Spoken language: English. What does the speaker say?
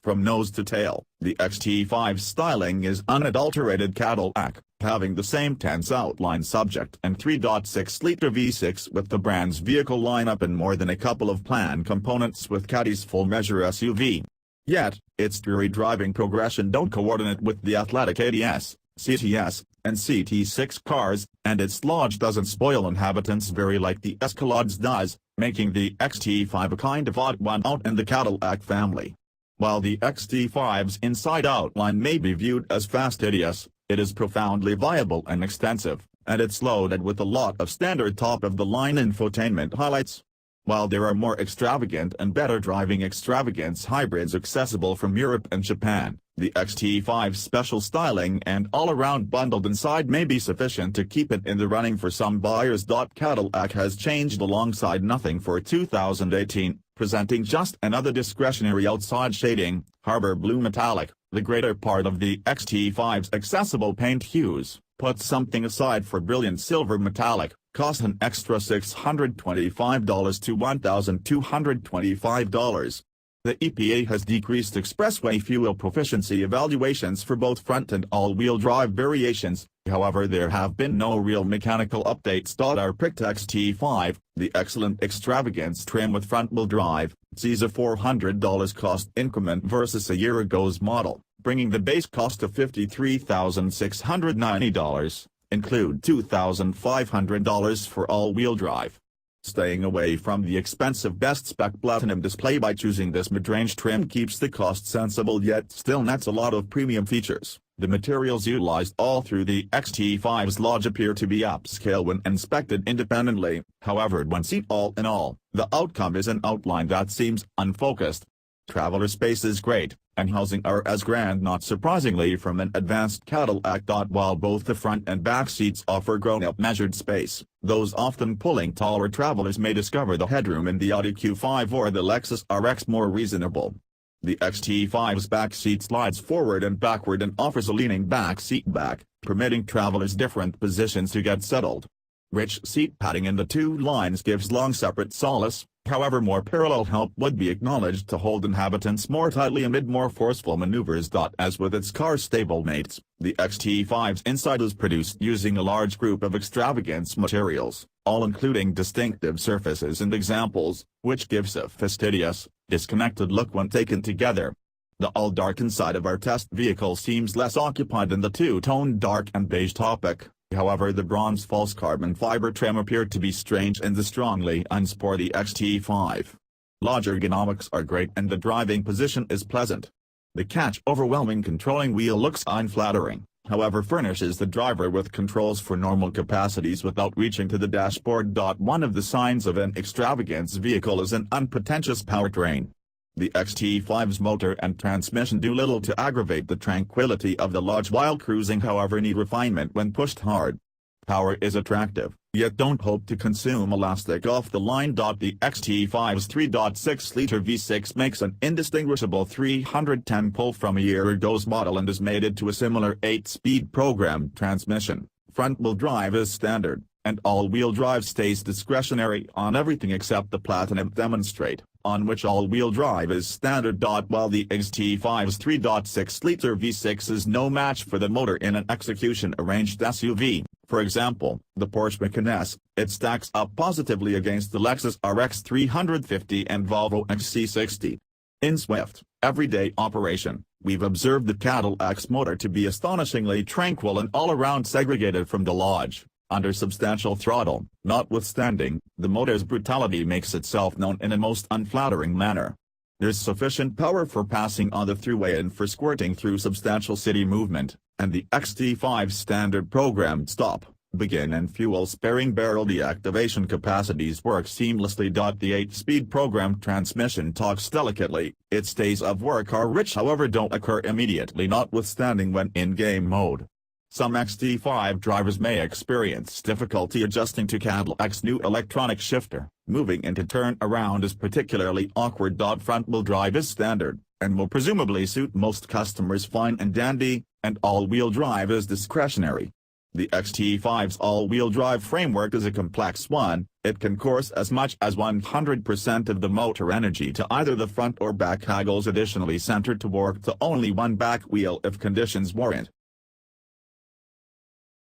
From nose to tail, the XT5's styling is unadulterated Cadillac, having the same tense outline subject and 3.6-liter V6 with the brand's vehicle lineup and more than a couple of planned components with Caddy's full-measure SUV. Yet, its dreary driving progression don't coordinate with the athletic ADS, CTS, and CT6 cars, and its lodge doesn't spoil inhabitants very like the Escalade's does, making the XT5 a kind of odd one out in the Cadillac family. While the XT5's inside outline may be viewed as fastidious, it is profoundly viable and extensive, and it's loaded with a lot of standard top-of-the-line infotainment highlights. While there are more extravagant and better driving extravagance hybrids accessible from Europe and Japan, the XT5's special styling and all-around bundled inside may be sufficient to keep it in the running for some buyers. Cadillac has changed alongside nothing for 2018, presenting just another discretionary outside shading, Harbor Blue Metallic. The greater part of the XT5's accessible paint hues, put something aside for brilliant silver metallic, cost an extra $625 to $1,225. The EPA has decreased expressway fuel proficiency evaluations for both front and all-wheel drive variations, however there have been no real mechanical updates.Our picked XT5, the Excellent Extravagance trim with front-wheel drive, sees a $400 cost increment versus a year ago's model, bringing the base cost to $53,690, include $2,500 for all-wheel drive. Staying away from the expensive best-spec platinum display by choosing this midrange trim keeps the cost sensible yet still nets a lot of premium features. The materials utilized all through the XT5's lodge appear to be upscale when inspected independently, however when seen all in all, the outcome is an outline that seems unfocused. Traveler space is great, and housing are as grand not surprisingly from an advanced Cadillac.While both the front and back seats offer grown-up measured space, those often pulling taller travelers may discover the headroom in the Audi Q5 or the Lexus RX more reasonable. The XT5's back seat slides forward and backward and offers a leaning back seat back, permitting travelers different positions to get settled. Rich seat padding in the two lines gives long separate solace, however more parallel help would be acknowledged to hold inhabitants more tightly amid more forceful maneuvers.As with its car stablemates. The XT5's inside is produced using a large group of extravagance materials, all including distinctive surfaces and examples, which gives a fastidious, disconnected look when taken together. The all-dark inside of our test vehicle seems less occupied than the two-tone dark and beige topic. However the bronze false carbon fiber trim appeared to be strange in the strongly unsporty XT5. Lodge ergonomics are great and the driving position is pleasant. The catch overwhelming controlling wheel looks unflattering, however furnishes the driver with controls for normal capacities without reaching to the dashboard. One of the signs of an extravagance vehicle is an unpretentious powertrain. The XT5's motor and transmission do little to aggravate the tranquility of the lodge while cruising, however need refinement when pushed hard. Power is attractive, yet don't hope to consume elastic off the line. The XT5's 3.6-liter V6 makes an indistinguishable 310 pull from a year ago's model and is mated to a similar 8-speed programmed transmission. Front-wheel drive is standard, and all-wheel drive stays discretionary on everything except the Platinum Demonstrate, on which all-wheel drive is standard. While the XT5's 3.6-liter V6 is no match for the motor in an execution-arranged SUV, for example, the Porsche Macan S, it stacks up positively against the Lexus RX 350 and Volvo XC60. In swift, everyday operation, we've observed the Cadillac's motor to be astonishingly tranquil and all-around segregated from the lodge. Under substantial throttle, notwithstanding, the motor's brutality makes itself known in a most unflattering manner. There's sufficient power for passing on the thruway and for squirting through substantial city movement, and the XT5's standard programmed stop, begin and fuel-sparing barrel deactivation capacities work seamlessly. The 8-speed programmed transmission talks delicately, its days of work are rich however don't occur immediately notwithstanding when in game mode. Some XT5 drivers may experience difficulty adjusting to Cadillac's new electronic shifter. Moving into turn-around is particularly awkward. Front-wheel drive is standard, and will presumably suit most customers fine and dandy, and all-wheel drive is discretionary. The XT5's all-wheel drive framework is a complex one. It can course as much as 100% of the motor energy to either the front or back axles, additionally centered to work to only one back wheel if conditions warrant.